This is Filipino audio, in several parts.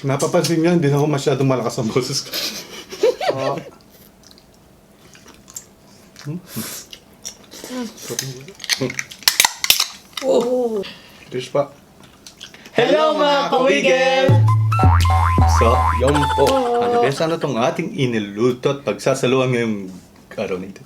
Napapansin niyo, hindi na ako masyadong malakas ang boses ko. Oh. Oh. Cheers pa. Hello mga kawigel! So, yun po. Ano ba sana itong ating iniluto at pagsasaluhan ngayong araw nito?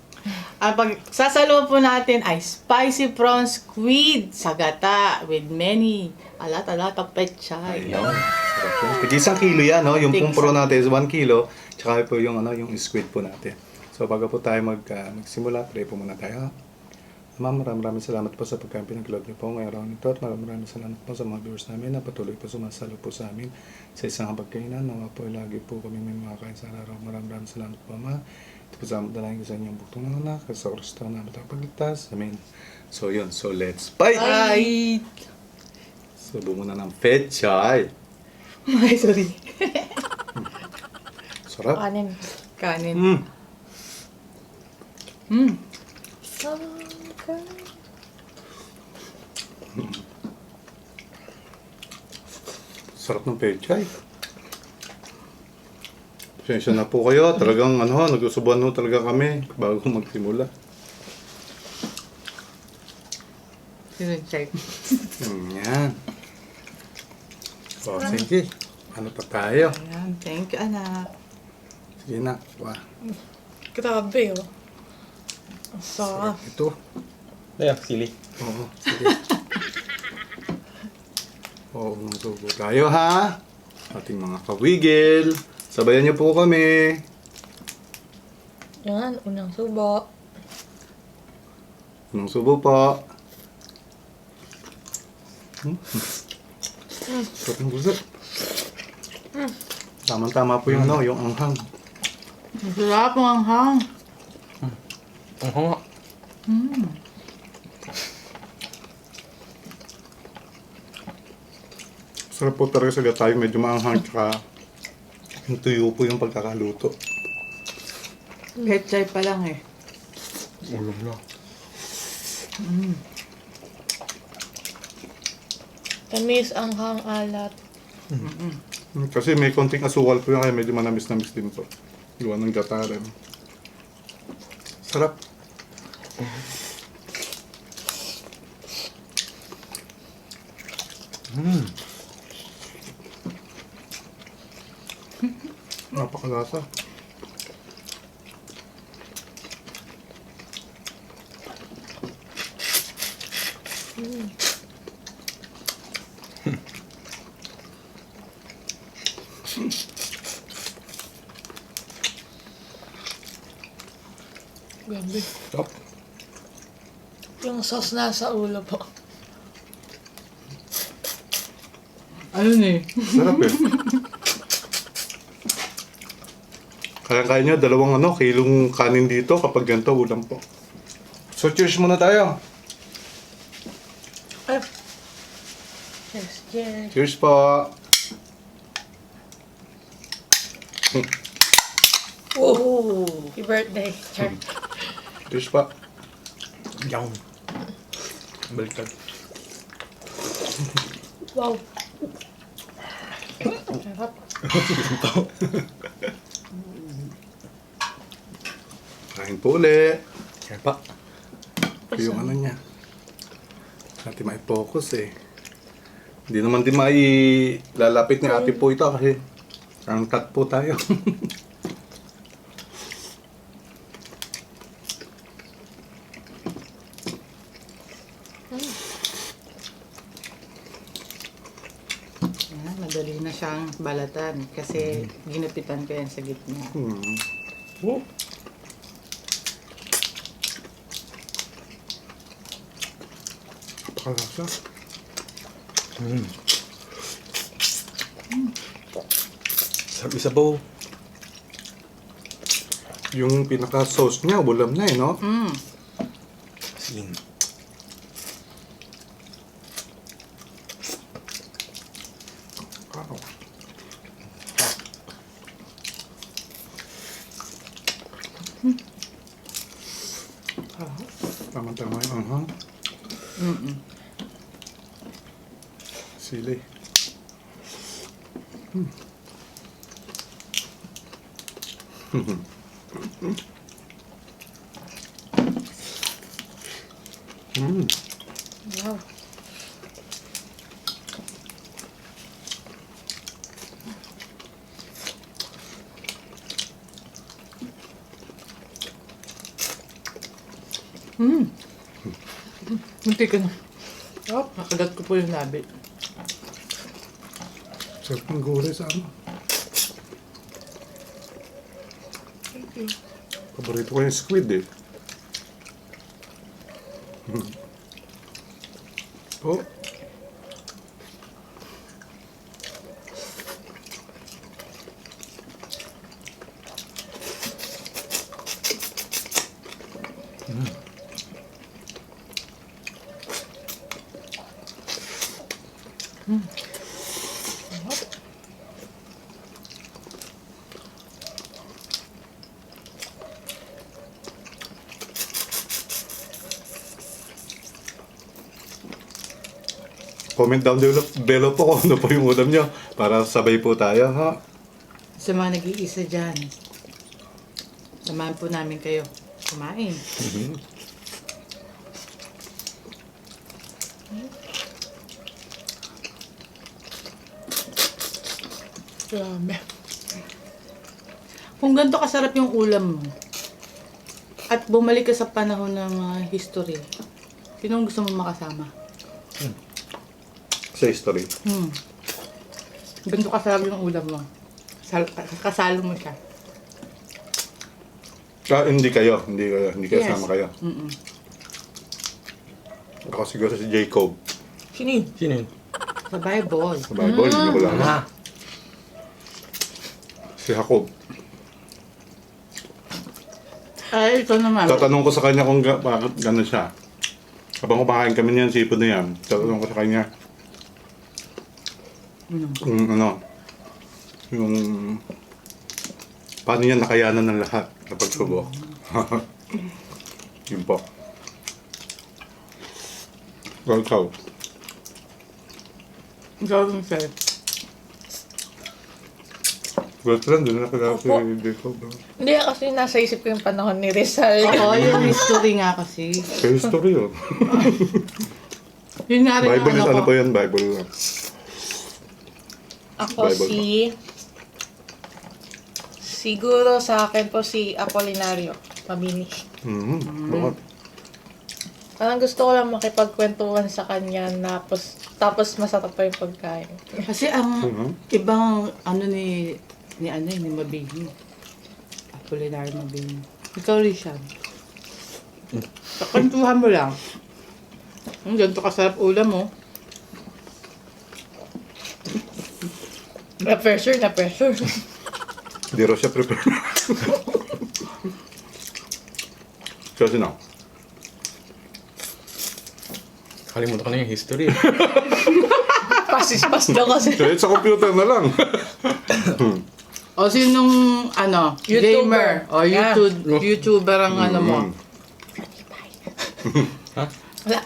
Ang pagsasalo po natin ay spicy prawn squid sa gata with a lot of pechay. Ayun. Sarap yun. Tig-1 kilo yan, no? Yung Tig-1. pumpuro natin is 1 kilo. Tsaka po yung, yung squid po natin. So, bago po tayo magsimula, pray po muna tayo. Ma'am, maraming salamat po sa pagkain pinag-load niyo po ngayong araw nito at maraming salamat po sa mga viewers namin na patuloy po sumasalo po sa amin sa isang pagkainan. Nawa po lagi po kami may makakain sa araw. Maraming salamat po, Ma. Ito po sa dalangin ko sa inyong buktong ng anak sa Kristo na matapagligtas. Amen. So, yun. So, let's fight! Ay! Subo muna ng pechay. Ay, sorry. Sarap. Kanin. Mm. Mm. Sarap ng pechay. Pasensya na po kayo. Talagang nagsusubuan ho talaga kami bago magsimula. Check. Yan. O, sige. Ano pa tayo? Ayan, thank you, anak. Sige na. Wah. Grabe, oh. Ang sarap. Ito. Ayan, sili. Oo, sige. Oo, magsubo tayo ha. Ating mga kawigil. Sabayan niyo po kami. Yan, unang subo. Anong subo po? Sarap ng gusto. Tama-tama po yung yung anghang. Masarap ang anghang. Ang hanga. Sarap po talaga sa gatay, medyo maanghang tsaka yung tuyo po yung pagkakaluto. Pechay pa lang eh. Ulam na. Tamis, anghang, alat. Kasi may konting asukal po yun kaya medyo manamis-namis din po. Gawa ng gata rin. Sarap. Napakalasa. Grabe. Sarap. Yung sauce nasa ulo po. Ayun eh. Sarap eh. Kaya nyo, 2 kilong kanin dito kapag ganito ulam po. So cheers muna tayo. Ay. Yes, yes. Cheers po. Oh, happy birthday. Char. Cheers pa. Yum. Baliktad. Wow. Sarap. Kain po ulit. Yan pa. Yung niya. Natin mai-focus eh. Hindi naman din mailalapit ni ate po ito kasi ang tat po tayo. Ayan, madali na siyang balatan kasi ginapitan ko yan sa gitna. Oh. Napakalasa. Sarap isa po. Yung pinaka-sauce niya, ulam na eh, no? Sin. Wow. Tama-tama yung anghang. Sili. Wow. Munti ka na. Oh, nakagat ko po yung labi. Sarap ng gulay sa ano. Paborito ko yung squid eh. Oh. Comment down below po kung ano po yung ulam nyo para sabay po tayo, ha? Sa mga nag-iisa dyan, samahan po namin kayo kumain. Grabe. Kung ganito kasarap yung ulam mo, at bumalik ka sa panahon ng mga history, sinong gusto mo makasama? Sa history. Ganito kasarap yung ulam mo. Kasalo mo siya. Ah, hindi kayo. Hindi kayo Yes. sama kayo. Ako siguro si Jacob. Sino yun? Sino yun? Sa Bible. Sa Bible, hindi ko lang. Ah. Si Jacob. Ay, ito naman. Tatanong ko sa kanya kung bakit gano'n siya. Habang kumakain kami niyan, sipon na yan. Tatanong ko sa kanya. Yung paano niya nakayanan ng lahat na pagsubok. Yun po. Well, ikaw. Gawin sa'yo. Well, friend, doon na kaya si Opo. Jacob. Hindi, kasi nasa isip ko yung panahon ni Rizal. Oo, yung history nga kasi. Kaya history yun. Yun nga rin Bible is ang ano ano po ko. yan? Bible. Ako Bible siguro sa akin po si Apolinario Mabini. Bakit? Parang gusto ko lang makipagkwentuhan sa kanya tapos masarap pa yung pagkain. Kasi ang ibang ano ni Mabini. Apolinario Mabini. Ikaw rin siya. Kakantuhan mo lang. Ganito kasarap ulam mo. Na pressure. Hindi raw siya prepare. Kasi na. Kalimutan ko na yung history. Pasis-pas daw kasi. Kahit sa computer na lang. O sinong ano, YouTuber. gamer o Yan. YouTuber ang ano mo. Wala.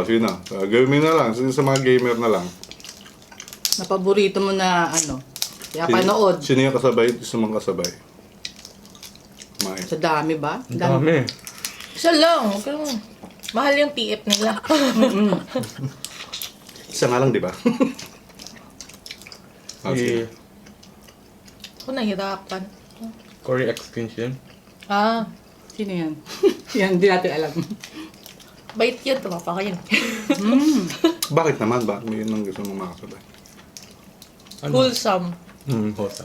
Sige na. Gaming na lang. Sa mga gamer na lang. Na paborito mo na ano. Kaya panood. Sino yung kasabay? Gusto mong kasabay? Kumain. Sa dami ba? Ang dami. Isa lang. Huwag kang- Mahal yung TF nila. Isa nga lang, di ba? Si Ako nahirapan. Cory Extinction. Ah, Sino yan? Yan, di natin alam. bait yun. Tumapa ka yun. Bakit naman ba? Yun ang gusto mong makasabay. Wholesome. Hosa.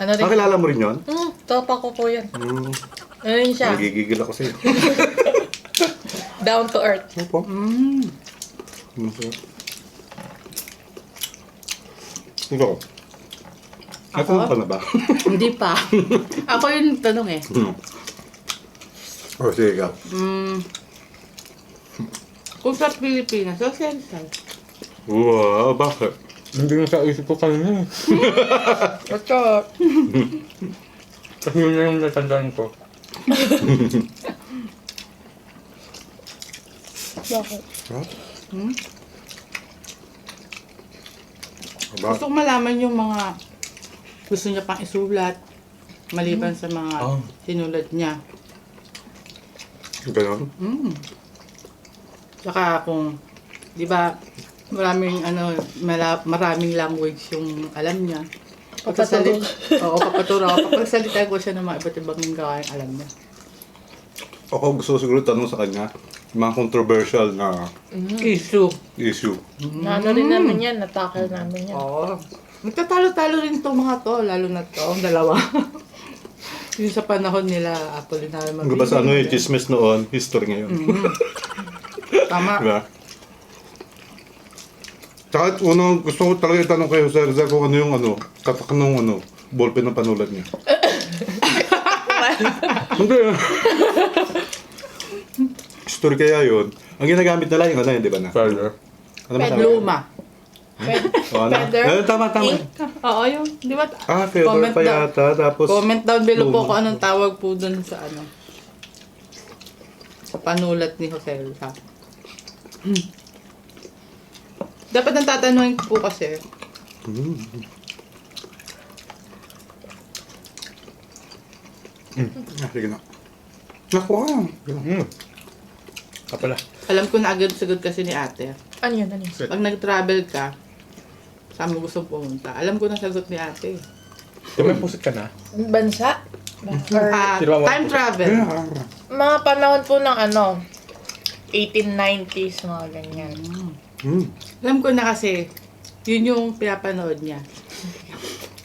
Ano rin? Nakilala mo rin yun? Topa ko po yan. Hmm. Ano rin siya? Nagigigil ako sa'yo. Down to earth. Opo. Masarap. Ikaw. Ako? Natanong ka na ba? Hindi pa. Ako yung tanong eh. O, sige ikaw. Kung sa Pilipinas, so sensal. Wow, bakit? Hindi na sa isip ko kanina eh. Ito. Kasi yun na yung natandaan ko. Bakit? Huh? Aba, Gusto ko malaman yung mga gusto niya pang isulat maliban sa mga Oh. sinulat niya. ganon. Tsaka kung, di ba, maraming language yung alam niya. Papaturo. Oo, papaturo. Papagsalita ko siya ng mga iba't ibang gawain alam niya. Ako gusto ko siguro tanong sa kanya, yung mga controversial na Issue. issue. Na ano rin namin yan, natakal namin yan. Oo. Magtatalo-talo rin itong mga to, lalo na to, ang dalawa. Yung sa panahon nila, Apolinario Mabini. Hanggang ba sa ano yung chismis noon, history ngayon. Tama. Diba? Tsaka unang gusto ko talaga itanong kayo, Sir Rizal, kung ano yung tatak ng ballpen ng panulat niya. Hindi. History kaya yun. Ang ginagamit nila yung di ba na? Father. Ano ba sabi? Luma. Oo, na. Feather? Tama. Oo, yung, di ba? Feather Comment pa down. yata. Tapos, Comment down below po luma. kung anong tawag po dun sa sa panulat ni Jose Rizal. Dapat ang tatanungin ko po kasi, Sige na. Naku, Kapala. alam ko na agad-sagad kasi ni ate. Ano yun, ano yun? Pag nag-travel ka, saan mo gusto pumunta? Alam ko na sagot ni ate. Kung may pusit ka na, Bansa? Or Time travel. mga panahon po ng 1890s, mga ganyan. Alam ko na kasi, yun yung pinapanood niya.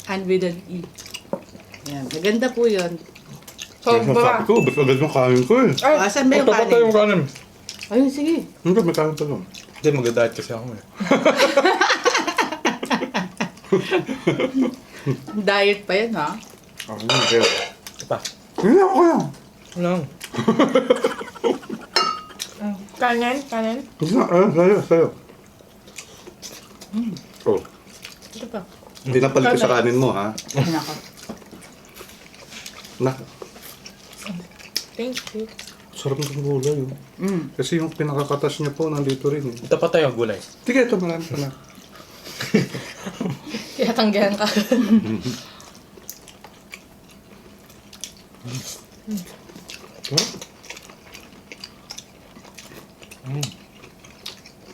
And with an E. Yan. Maganda po yun. Sabi Sobra. ko, ba't agad yung kain ko eh. Ay, Asan ba yung Ito pa tayo yung kanin? kanin. Ayun, sige. Hindi, may kain pa lang. Hindi, mag-diet kasi ako eh. Diet pa yan, ha? Okay. Ito pa. Hindi ako yan. Lang. kanin, kanin. Sa'yo. Oh, Ito pa. pinapalit ko sa kanin mo, ha? Nako. Na, Thank you. sarap ng gulay, oh. Kasi yung pinakakatas niya po, nandito rin, eh. Ito pa tayo ang gulay. Sige, ito, marami pa na. Kaya tanggihan ka.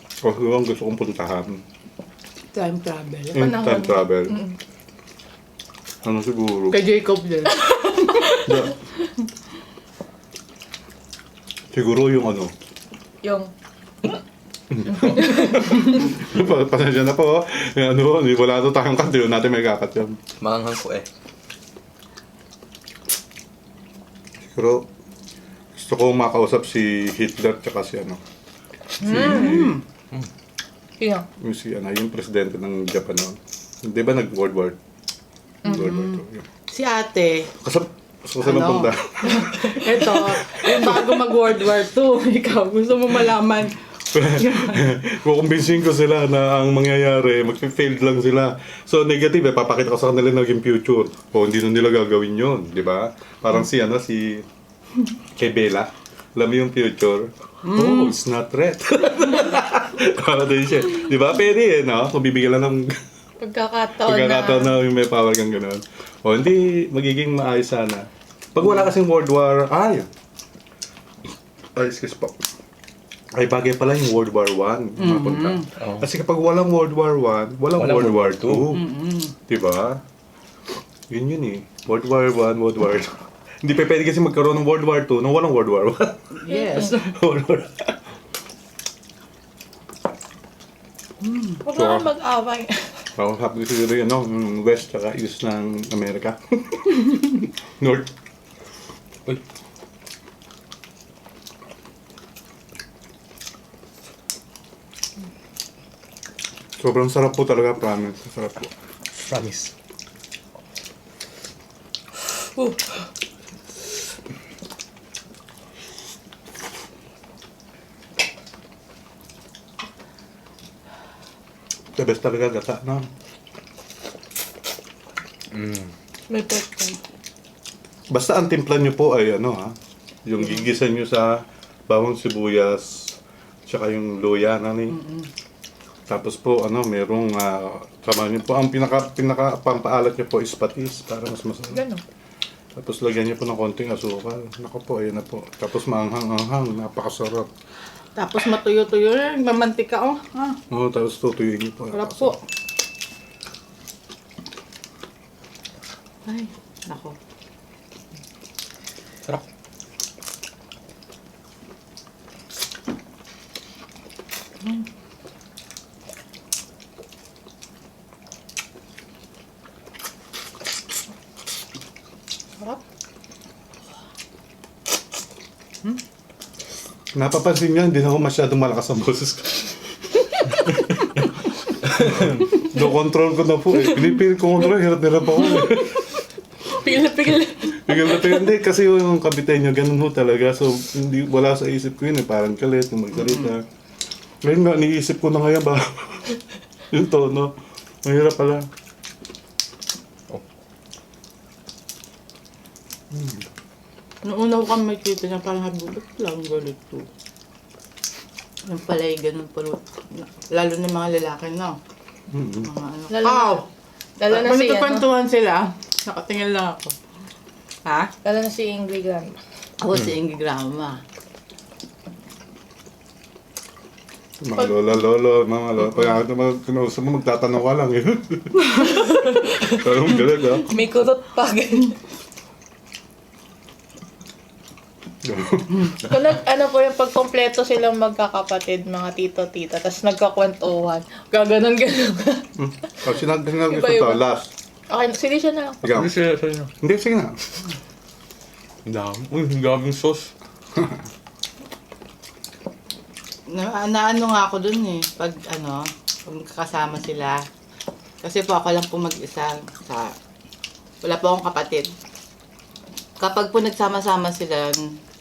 Kasi yung gusto kong puntahan. Time travel. Yung time travel. Ano siguro? Kay Jacob din. Siguro yung Yung, pasensya na po. Yung wala to tayong cut, yun natin may kakat yan. Maanghang po eh. Siguro, gusto ko makausap si Hitler tsaka si yung presidente ng Japan noon. Di ba nag-World War? World War II. Yeah. Si ate, Gusto ko sa punta. ito, yung bago mag-World War II, ikaw, gusto mo malaman. Kukumbinsin ko sila na ang mangyayari, mag-failed lang sila. So, negative, papakita ko sa kanila naging future. O, hindi na nila gagawin yun, di ba? Parang si kay Bella. Alam mo yung future? Oh, it's not red. Para din siya. Di ba? Pwede no? Kung bibigyan lang ng pagkakataon na. na yung may power kang gano'n. O, hindi magiging maayos sana. Pag wala kasing World War, excuse po. Ay, bagay pala yung World War I. Mapunta. Oo. Kasi kapag walang World War I, walang World War II. Diba? Yun eh. World War I, World War II. Hindi pa pwede kasi magkaroon ng World War II nung walang World War I. Yes. World War Huwag na kang mag-away. Ako sabi ko siguro yun, West tsaka East ng Amerika. North. Uy. Sobrang sarap po talaga, promise. Sarap po. Promise. The best talaga gata, no? May pepper. Basta ang timpla nyo po ay yung gigisan nyo sa bawang sibuyas, tsaka yung luya, Tapos po, merong, sama niyo po, ang pinaka pampaalat niyo po is patis, para mas masarap. Ganun. Tapos lagyan niyo po ng konting asukal. Nako po, ayun na po. Tapos maanghang-anghang, napakasarap. Tapos matuyo-tuyo na, mamantika oh. Oo, tapos tutuyuin niyo po. Sarap po. Ay, nako. Sarap. Sarap. Napapansin niyo, hindi na ako masyadong malakas ang boses ko. No control ko na po eh. Pinipilit ko control, hirap-hirap ako eh. Pigil. Bigyan na tayo. Hindi, kasi yung kabitay niya, ganun ho talaga. So, hindi, wala sa isip ko yun eh. Parang galit, kung magsalita. Ngayon nga, niisip ko na ngayon ba? Yung tono. Mahirap pala. Noong una ko kami makikita niya, parang habulat lang, galit ko. Yung pala ganun pala. Lalo na mga lalaki na. Mga ano. Lalo na si, Nagkukwentuhan sila. Nakatingin lang ako. Ha? lalo na si Ingrid Grant. Ako si Ingi Grama. Mga lola, mga lola. Kaya kinausap mo, magtatanong ka lang eh. Parang galit ah. May kurot pa. Kung po yung pagkompleto silang magkakapatid, mga tito-tita, tapos nagkakwentuhan. Gaganon-ganon. Pag sinabi ko Iba-iba. ito, last. Okay, sige siya na lang. Ikaw. Hindi siya sa inyo. Hindi, sige na. Ang dami. Uy, ang daming sauce. Naano nga ako dun eh. Pag kasama sila. Kasi po ako lang po mag-isa. Wala po akong kapatid. Kapag po nagsama-sama sila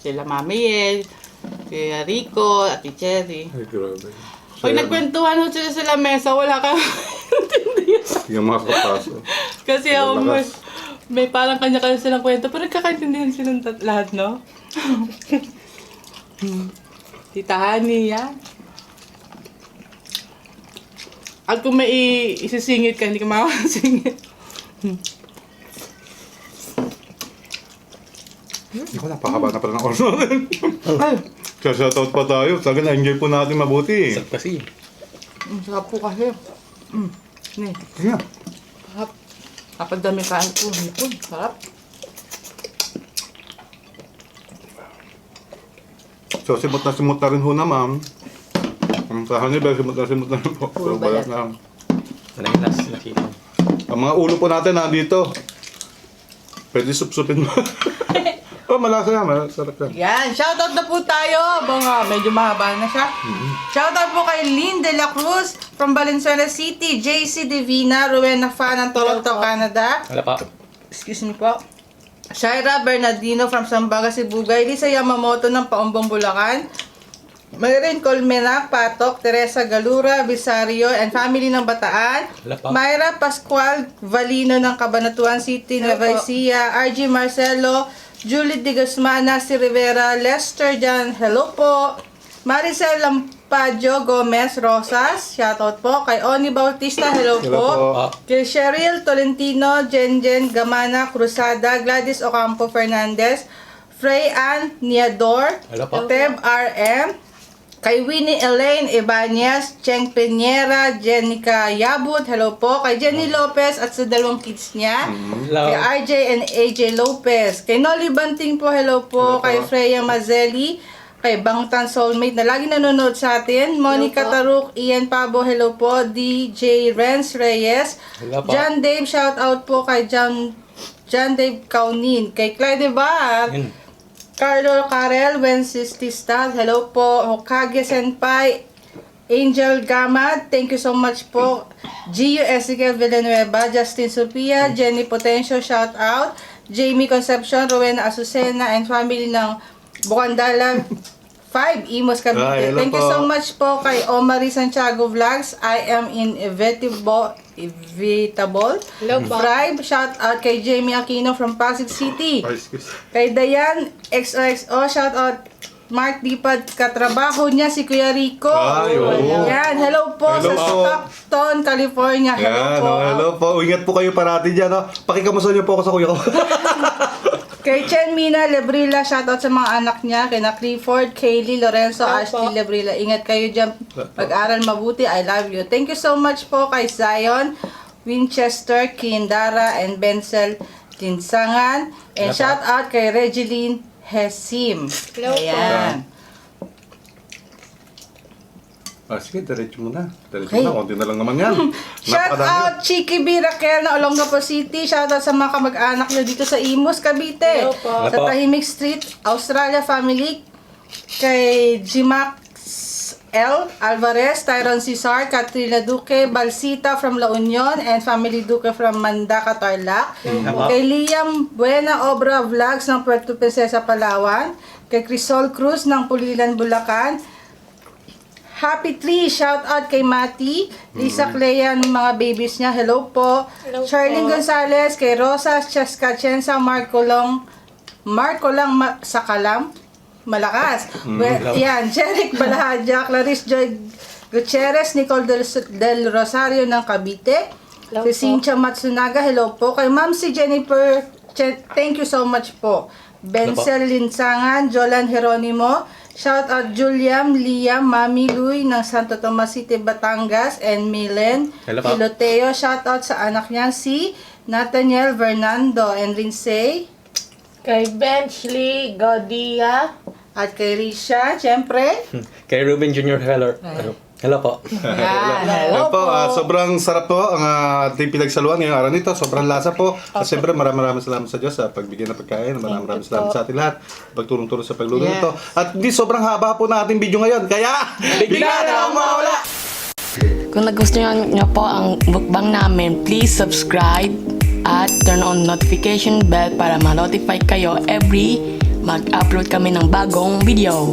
Mami Yel, si Rico, Ate Cherry. Ay, grabe. Pag nagkwentuhan ho sila sa mesa, wala ka Yung mga kapaso. Kasi ako Lakas. may parang kanya-kanya silang kwento, pero nagkakaintindihan silang lahat, no? Tita Honey, yan. At kung may isisingit ka, hindi ka makakasingit. Ikaw, napakaba na pala ng oras natin. Ay, Kaya shoutout pa tayo. Sabi na-enjoy po natin mabuti. Sarap kasi. sarap po kasi. Ni, Sige nga. sarap. Kapag dami kain ko, sarap. So, simot na rin ho na, ma'am. Ang sahan niya, simot na rin po. Puro So, balat balat. na. Wala yung last nakita. Ang mga ulo po natin nandito. Pwede supsupin mo. Oh, malasa yan. Masarap yan. Yan, shoutout na po tayo. Medyo mahaba na siya. Shoutout po kay Lynn De La Cruz from Valenzuela City, JC Divina, Rowena Fan ng Toronto, Canada. Wala pa. Excuse me po. Shaira Bernardino from Sambaga, Sibugay. Lisa Yamamoto ng Paumbong, Bulacan. Mayrin Colmena, Patok, Teresa Galura, Bisario, and family ng Bataan. Wala pa. Myra Pascual Valino ng Cabanatuan City, Nueva Ecija. RG Marcelo, Julie De Guzman, Nasi Rivera, Lester Jan, hello po. Maricel Lampadio Gomez Rosas, shoutout po. Kay Oni Bautista, hello Hello po. po. Kay Cheryl Tolentino, Jenjen Gamana Cruzada, Gladys Ocampo Fernandez, Frey Ann Niador, Hello po. Teb RM, kay Winnie Elaine Ibanez, Cheng Peñera, Jenica Yabut, hello po. Kay Jenny Lopez at sa dalawang kids niya. Hello. Kay RJ and AJ Lopez. Kay Nolly Banting po, hello po. Hello po. Kay Freya Mazelli. Kay Bangtan Soulmate na lagi nanonood sa atin. Monica Taruk, Ian Pabo, hello po. DJ Renz Reyes. Hello po. John Dave, shout out po kay John Dave Kaunin. Kay Clyde Bar. Yun. Carlo Carel, Wencestistas, hello po. Hokage Senpai, Angel Gamad, thank you so much po. Gio Ezequiel Villanueva, Justin Sophia, Jenny Potencio, shout out. Jamie Concepcion, Rowena Azucena, and family ng Bukandala 5, Imos Ah, Cavite. hello Thank you po. so much po kay Omari Santiago Vlogs. I am inevitable. Hello po. Tribe, shout out kay Jamie Aquino from Pasig City. Ay, excuse. Kay Dayan XOXO, shout out Mark Dipad, katrabaho niya si Kuya Rico. Ay, oo. Yan, hello po Hello sa po. Stockton, California. Hello Yan, po. hello po. Ingat po kayo parati dyan. No? Pakikamusta niyo po ako sa kuya ko. Kay Chen Mina Lebrila, shoutout sa mga anak niya. Kay na Clifford, Kaylee, Lorenzo, Hello Ashley po. Lebrila. Ingat kayo dyan. Mag-aral mabuti. I love you. Thank you so much po kay Zion, Winchester, Kindara, and Benzel Tinsangan. And Hello po. shoutout kay Regeline Hesim. Hello po. Ayan. Sige, diretso mo na. Diretso Okay. mo na. Konti na lang naman yan. Shout Napakadami. out Chiki B. Raquel na Olongapo City. Shout out sa mga kamag-anak nyo dito sa Imus, Cavite. Hello po. Sa Hello po. Tahimik Street, Australia Family. Kay Jimax L. Alvarez, Tyron Cesar, Katrina Duque, Balsita from La Union, and Family Duque from Mandaca, Tarlac. Kay Liam Buena Obra Vlogs ng Puerto Princesa, Palawan. Kay Crisol Cruz ng Pulilan, Bulacan. Happy Tree, shout out kay Mati, Lisa Clea, ng mga babies niya, hello po. Hello Charlene po. Gonzalez, kay Rosa Chescachensa, Marco Lang Sakalam, Malakas. Yan, Jeric Balahadja, Clarice Joy Gutierrez, Nicole Del Rosario ng Cavite. Hello Si po. Cynthia Matsunaga, hello po. Kay Ma'am si Jennifer, thank you so much po. Benzel Linsangan, Jolan Jeronimo, shout out Juliam, Liam, Mami Luy ng Santo Tomas City, Batangas, and Milen Hello po. Piloteo. Shout out sa anak niya si Nathaniel Fernando and Lindsay. Kay Benchley Godia. At kay Risha, syempre. Kay Ruben Jr. Hello. Hello po. Yan, Yan po, sobrang sarap po ang ating pinagsaluhan ngayong araw nito. Sobrang lasa po. At siyempre, maraming salamat sa Diyos sa pagbigay ng pagkain. Maraming salamat sa atin lahat. Pagtulong-tulong sa pagluluto Yes. nito. At hindi, sobrang haba po na ating video ngayon. Kaya, bigla na ang mawala! Kung nagustuhan niyo po ang mukbang namin, please subscribe at turn on notification bell para ma-notify kayo every mag-upload kami ng bagong video.